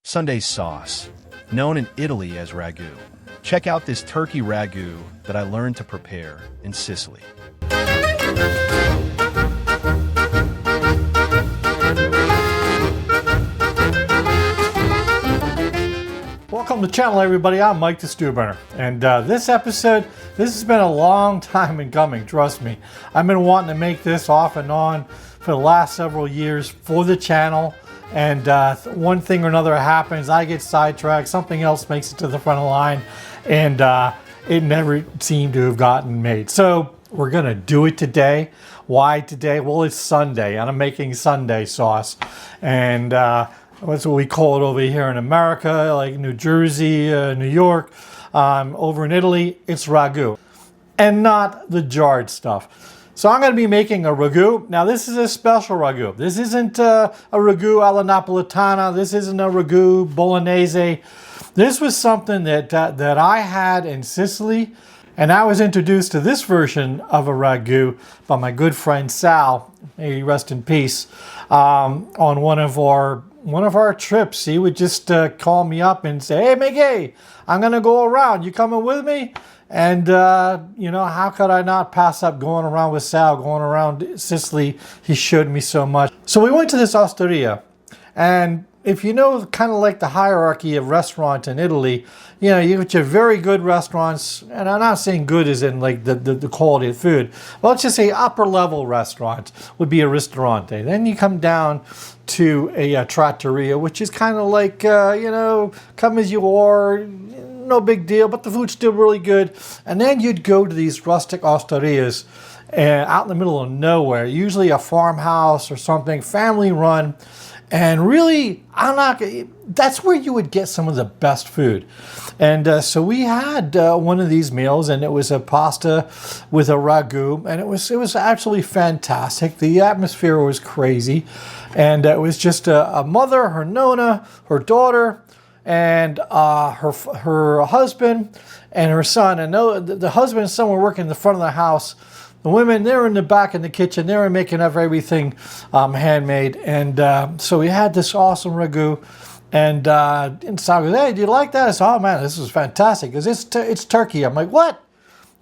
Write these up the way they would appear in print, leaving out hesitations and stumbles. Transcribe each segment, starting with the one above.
Sundae sauce, known in Italy as ragu. Check out this turkey ragu that I learned to prepare in Sicily. Welcome to the channel, everybody. I'm Mike the Stew Burner, and this episode, this has been a long time in coming, trust me. I've been wanting to make this off and on for the last several years for the channel, and one thing or another happens, I get sidetracked, something else makes it to the front of the line, and it never seemed to have gotten made. So we're gonna do it today. Why today? Well, it's Sunday, and I'm making Sundae sauce, and that's what we call it over here in America, like New Jersey, New York. Over in Italy, it's ragu, and not the jarred stuff. So I'm going to be making a ragu. Now this is a special ragu. This isn't a ragu alla napolitana. This isn't a ragu bolognese. This was something that I had in Sicily, and I was introduced to this version of a ragu by my good friend Sal, may he rest in peace, on one of our trips. He would just call me up and say, "Hey, Miggy, I'm going to go around. You coming with me?" And, you know, how could I not pass up going around with Sal, going around Sicily? He showed me so much. So we went to this osteria, and if you know kind of like the hierarchy of restaurants in Italy, you know, you get your very good restaurants, and I'm not saying good as in like the quality of food. Well, let's just say upper level restaurants would be a ristorante. Then you come down to a trattoria, which is kind of like, you know, come as you are, no big deal, but the food's still really good. And then you'd go to these rustic osterias out in the middle of nowhere, usually a farmhouse or something, family run. And really, that's where you would get some of the best food. And so we had one of these meals, and it was a pasta with a ragu, and it was absolutely fantastic. The atmosphere was crazy, and it was just a mother, her nonna, her daughter, and her husband and her son. And the husband and son were working in the front of the house. The women, they were in the back in the kitchen. They were making up everything handmade. And so we had this awesome ragu. And Sal goes, "Hey, do you like that?" I said, "Oh man, this is fantastic." Because it's turkey. I'm like, "What?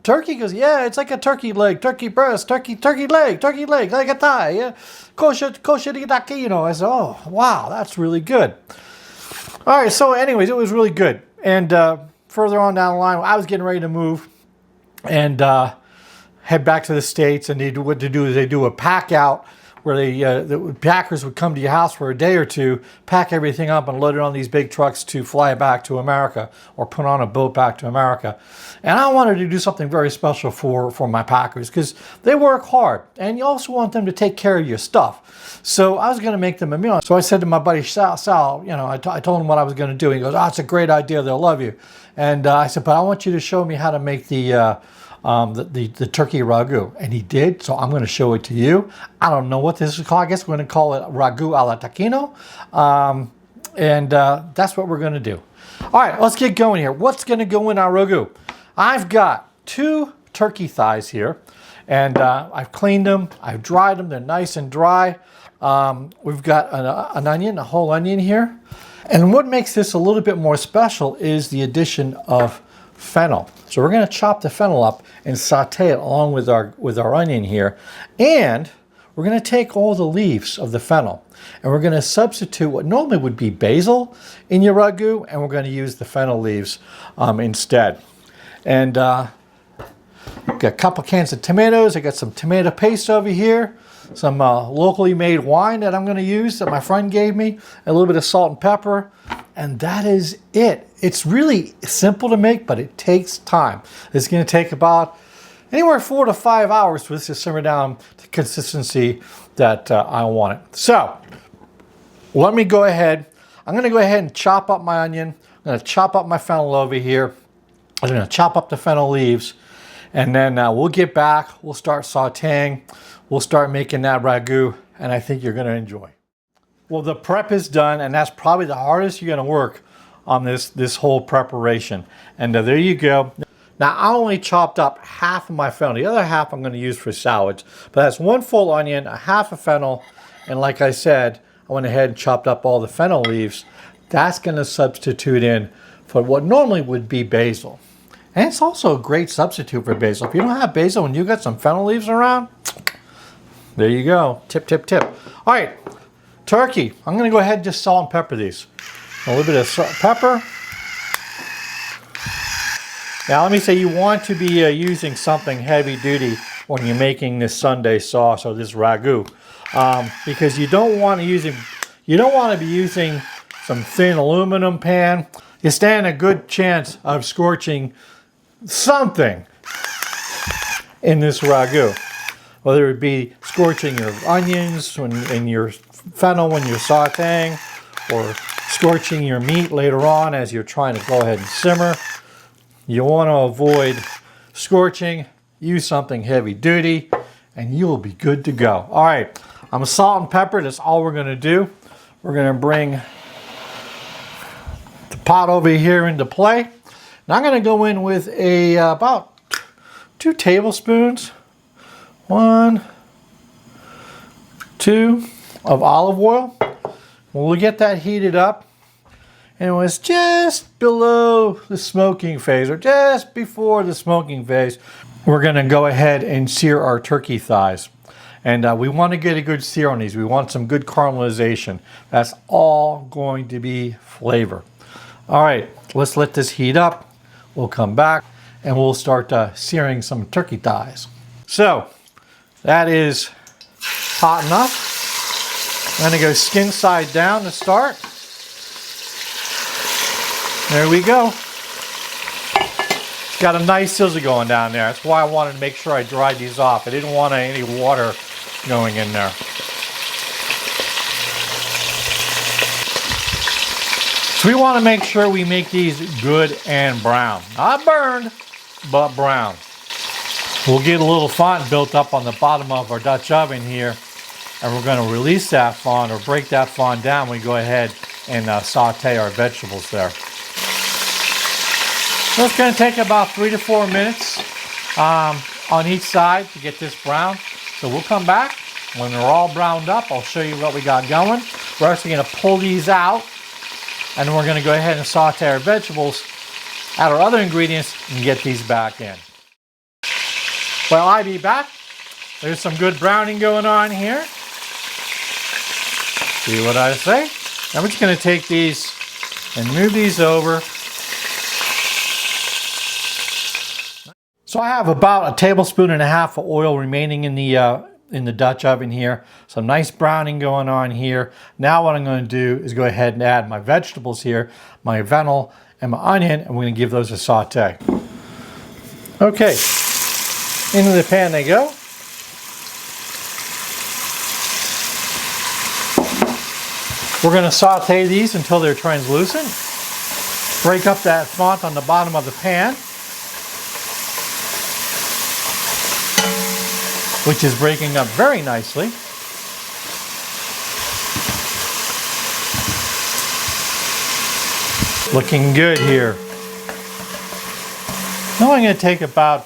Turkey?" He goes, "Yeah, it's like a turkey leg, turkey breast, turkey leg, like a thigh. Yeah, kosher, you know." I said, "Oh, wow, that's really good." All right, so anyways, it was really good. And further on down the line, I was getting ready to move and head back to the States, and they do a pack out where the packers would come to your house for a day or two, pack everything up and load it on these big trucks to fly back to America or put on a boat back to America. And I wanted to do something very special for my packers because they work hard, and you also want them to take care of your stuff. So I was going to make them a meal. So I said to my buddy Sal, you know, I told him what I was going to do. He goes, "Oh, it's a great idea. They'll love you." And I said, "But I want you to show me how to make the turkey ragu." And he did, so I'm going to show it to you. I don't know what this is called. I guess we're going to call it ragu alla tacchino. And that's what we're going to do. All right, let's get going here. What's going to go in our ragu? I've got 2 turkey thighs here, and I've cleaned them. I've dried them. They're nice and dry. We've got an onion, a whole onion here. And what makes this a little bit more special is the addition of fennel. So we're going to chop the fennel up and saute it along with our onion here. And we're going to take all the leaves of the fennel, and we're going to substitute what normally would be basil in your ragu, and we're going to use the fennel leaves instead. And got a couple cans of tomatoes. I got some tomato paste over here, some locally made wine that I'm going to use that my friend gave me, a little bit of salt and pepper, and that is it. It's really simple to make, but it takes time. It's going to take about anywhere 4 to 5 hours for this to simmer down to consistency that I want it. So let me go ahead. I'm going to go ahead and chop up my onion. I'm going to chop up my fennel over here. I'm going to chop up the fennel leaves, and then we'll get back. We'll start sauteing. We'll start making that ragu, and I think you're going to enjoy. Well, the prep is done, and that's probably the hardest you're going to work on this whole preparation. And there you go. Now, I only chopped up half of my fennel. The other half I'm going to use for salads. But that's 1 full onion, a half a fennel, and like I said, I went ahead and chopped up all the fennel leaves. That's going to substitute in for what normally would be basil. And it's also a great substitute for basil. If you don't have basil and you got some fennel leaves around, there you go. Tip, tip, tip. All right, turkey. I'm going to go ahead and just salt and pepper these. A little bit of pepper. Now let me say, you want to be using something heavy duty when you're making this Sunday sauce or this ragu, because you don't want to be using some thin aluminum pan. You stand a good chance of scorching something in this ragu, whether it be scorching your onions in your fennel when you're sauteing, or scorching your meat later on as you're trying to go ahead and simmer. You want to avoid scorching. Use something heavy duty and you will be good to go. All right, I'm gonna salt and pepper. That's all we're going to do. We're going to bring the pot over here into play. Now I'm going to go in with about 2 tablespoons, 1, 2 of olive oil. We'll get that heated up. And it was just below the smoking phase, or just before the smoking phase. We're going to go ahead and sear our turkey thighs. And we want to get a good sear on these. We want some good caramelization. That's all going to be flavor. All right, let's let this heat up. We'll come back and we'll start searing some turkey thighs. So that is hot enough. I'm going to go skin side down to start. There we go. Got a nice sizzle going down there. That's why I wanted to make sure I dried these off. I didn't want any water going in there. So we want to make sure we make these good and brown. Not burned, but brown. We'll get a little fondant built up on the bottom of our Dutch oven here, and we're going to release that fondant or break that fondant down when we go ahead and saute our vegetables there. So it's going to take about 3 to 4 minutes on each side to get this brown. So we'll come back. When they're all browned up, I'll show you what we got going. We're actually going to pull these out, and then we're going to go ahead and saute our vegetables, add our other ingredients, and get these back in. Well, I'll be back. There's some good browning going on here. See what I say? Now we're just going to take these and move these over. So I have about 1.5 tablespoons of oil remaining in the Dutch oven here. Some nice browning going on here. Now what I'm going to do is go ahead and add my vegetables here, my fennel and my onion, and we're going to give those a saute. Okay, into the pan they go. We're going to saute these until they're translucent. Break up that fondant on the bottom of the pan, which is breaking up very nicely. Looking good here. Now I'm going to take about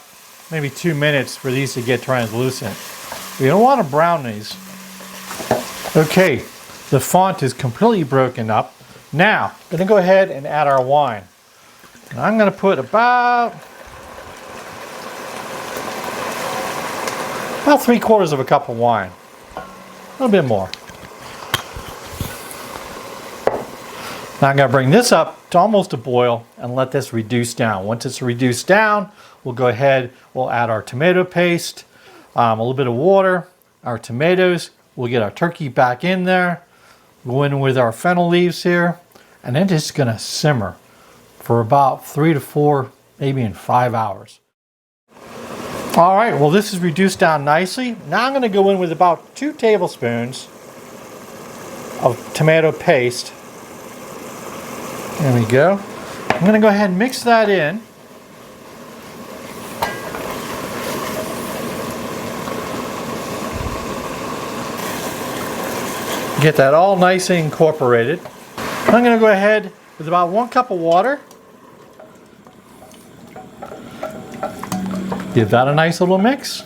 maybe 2 minutes for these to get translucent. We don't want to brown these. Okay, the fondant is completely broken up. Now, I'm going to go ahead and add our wine. And I'm going to put about 3/4 of a cup of wine. A little bit more. Now I'm going to bring this up to almost a boil and let this reduce down. Once it's reduced down, we'll go ahead, we'll add our tomato paste, a little bit of water, our tomatoes. We'll get our turkey back in there. Go in with our fennel leaves here, and then it's going to simmer for about 3 to 4, maybe in 5 hours. All right, well this is reduced down nicely. Now I'm going to go in with about 2 tablespoons of tomato paste. There we go. I'm going to go ahead and mix that in. Get that all nicely incorporated. I'm going to go ahead with about 1 cup of water. Give that a nice little mix.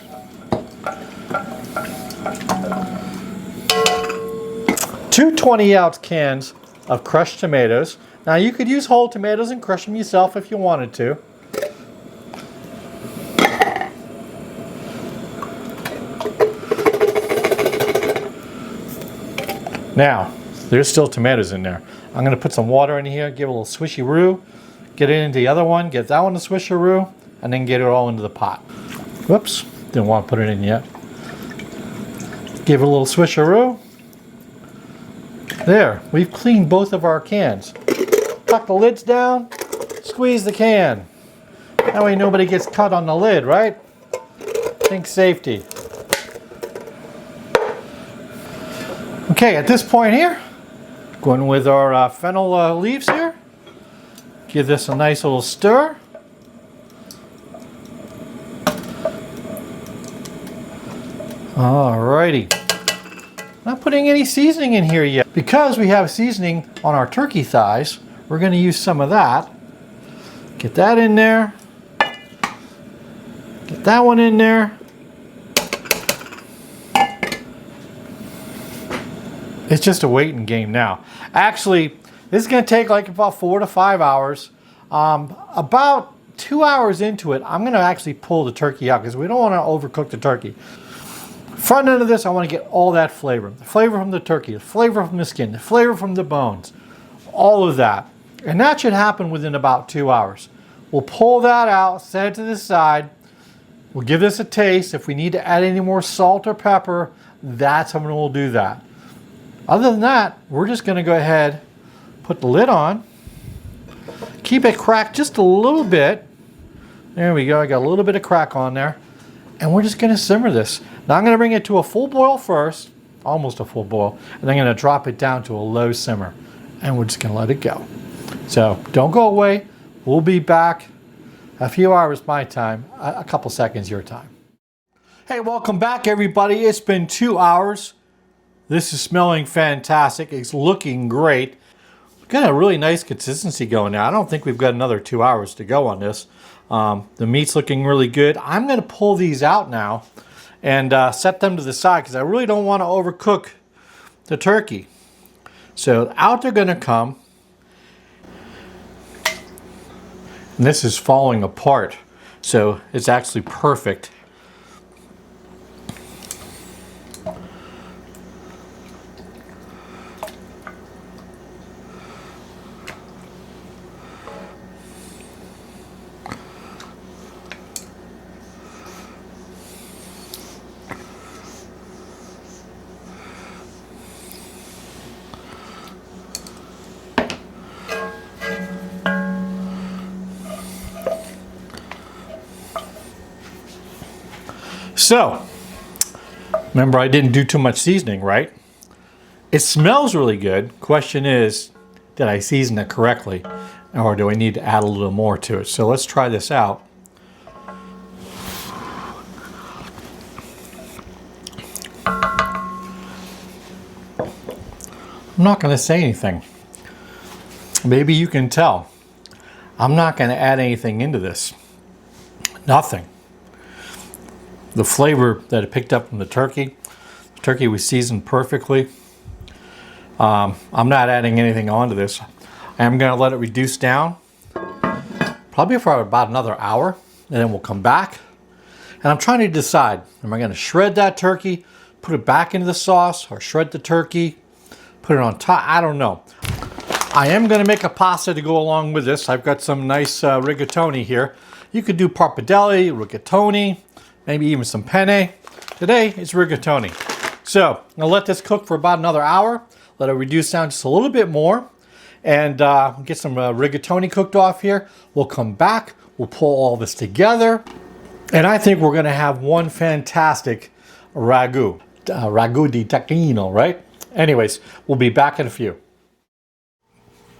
Two 20-ounce cans of crushed tomatoes. Now you could use whole tomatoes and crush them yourself if you wanted to. Now, there's still tomatoes in there. I'm going to put some water in here, give it a little swishy-roo, get it into the other one, get that one to swishy-roo, and then get it all into the pot. Whoops, didn't want to put it in yet. Give it a little swishy-roo. There, we've cleaned both of our cans. Tuck the lids down, squeeze the can. That way nobody gets cut on the lid, right? Think safety. Okay, at this point here, going with our fennel leaves here. Give this a nice little stir. Alrighty. Not putting any seasoning in here yet. Because we have seasoning on our turkey thighs, we're going to use some of that. Get that in there. Get that one in there. It's just a waiting game now. Actually, this is going to take like about 4 to 5 hours. About 2 hours into it, I'm going to actually pull the turkey out because we don't want to overcook the turkey. Front end of this, I want to get all that flavor. The flavor from the turkey, the flavor from the skin, the flavor from the bones, all of that. And that should happen within about 2 hours. We'll pull that out, set it to the side. We'll give this a taste. If we need to add any more salt or pepper, that's when we'll do that. Other than that, we're just going to go ahead, put the lid on, keep it cracked just a little bit. There we go, I got a little bit of crack on there. And we're just going to simmer this. Now I'm going to bring it to a full boil first, almost a full boil, and then I'm going to drop it down to a low simmer. And we're just going to let it go. So don't go away. We'll be back a few hours my time, a couple seconds your time. Hey, welcome back everybody. It's been 2 hours. This is smelling fantastic. It's looking great. We've got a really nice consistency going now. I don't think we've got another 2 hours to go on this. The meat's looking really good. I'm going to pull these out now and set them to the side because I really don't want to overcook the turkey. So out they're going to come. And this is falling apart. So it's actually perfect. So, remember I didn't do too much seasoning, right? It smells really good. Question is, did I season it correctly? Or do I need to add a little more to it? So let's try this out. I'm not going to say anything. Maybe you can tell. I'm not going to add anything into this. Nothing. The flavor that it picked up from the turkey was seasoned perfectly. I'm not adding anything onto this. I'm going to let it reduce down, probably for about another hour, and then we'll come back. And I'm trying to decide, am I going to shred that turkey, put it back into the sauce, or shred the turkey, put it on top? I don't know. I am going to make a pasta to go along with this. I've got some nice rigatoni here. You could do pappardelle, rigatoni, maybe even some penne. Today it's rigatoni. So I'm gonna let this cook for about another hour. Let it reduce down just a little bit more, and get some rigatoni cooked off here. We'll come back. We'll pull all this together, and I think we're gonna have one fantastic ragu, ragu di tacchino, right? Anyways, we'll be back in a few.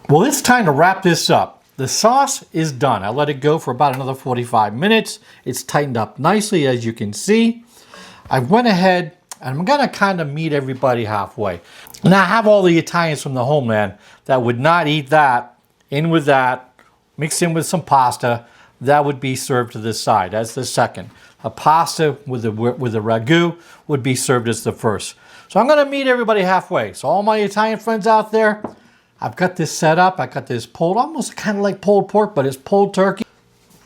Well, it's time to wrap this up. The sauce is done. I let it go for about another 45 minutes. It's tightened up nicely, as you can see. I went ahead and I'm gonna kind of meet everybody halfway. Now I have all the Italians from the homeland that would not eat that, in with that, mixed in with some pasta. That would be served to this side as the second. A pasta with the ragu would be served as the first. So I'm gonna meet everybody halfway. So all my Italian friends out there, I've got this set up. I got this pulled, almost kind of like pulled pork, but it's pulled turkey.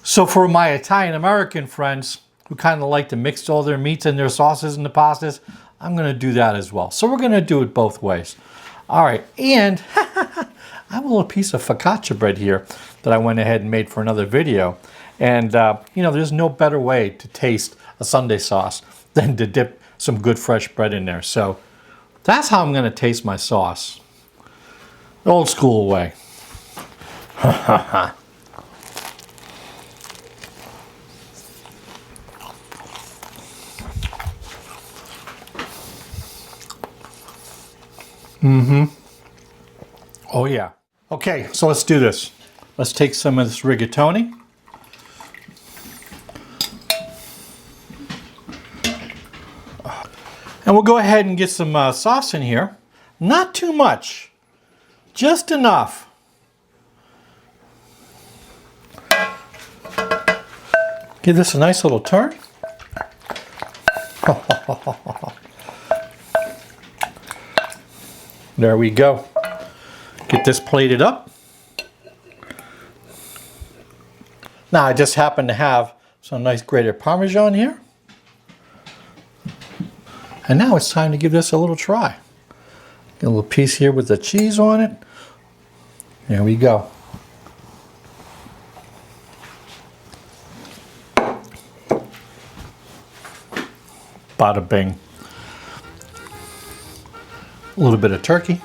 So for my Italian American friends who kind of like to mix all their meats and their sauces and the pastas, I'm going to do that as well. So we're going to do it both ways. All right, and I have a little piece of focaccia bread here that I went ahead and made for another video. And, you know, there's no better way to taste a Sunday sauce than to dip some good fresh bread in there. So that's how I'm going to taste my sauce. The old school way. Oh yeah. Okay, so let's do this. Let's take some of this rigatoni. And we'll go ahead and get some sauce in here. Not too much, just enough. Give this a nice little turn. There we go. Get this plated up. Now I just happen to have some nice grated Parmesan here. And now it's time to give this a little try. Get a little piece here with the cheese on it. There we go. Bada bing. A little bit of turkey.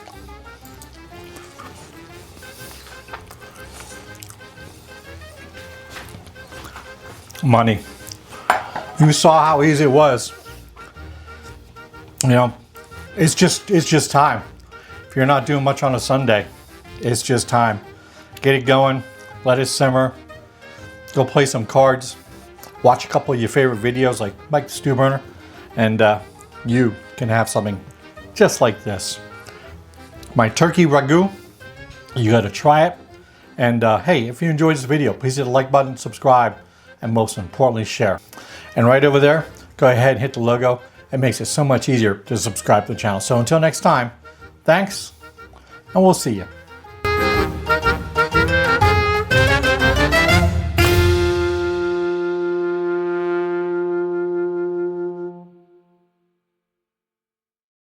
Money. You saw how easy it was. You know, it's just time. If you're not doing much on a Sunday, it's just time. Get it going, let it simmer, go play some cards, watch a couple of your favorite videos like Mike the Stew Burner, and you can have something just like this. My turkey ragu, you gotta try it. And hey, if you enjoyed this video, please hit the like button, subscribe, and most importantly, share. And right over there, go ahead and hit the logo. It makes it so much easier to subscribe to the channel. So until next time, thanks, and we'll see you.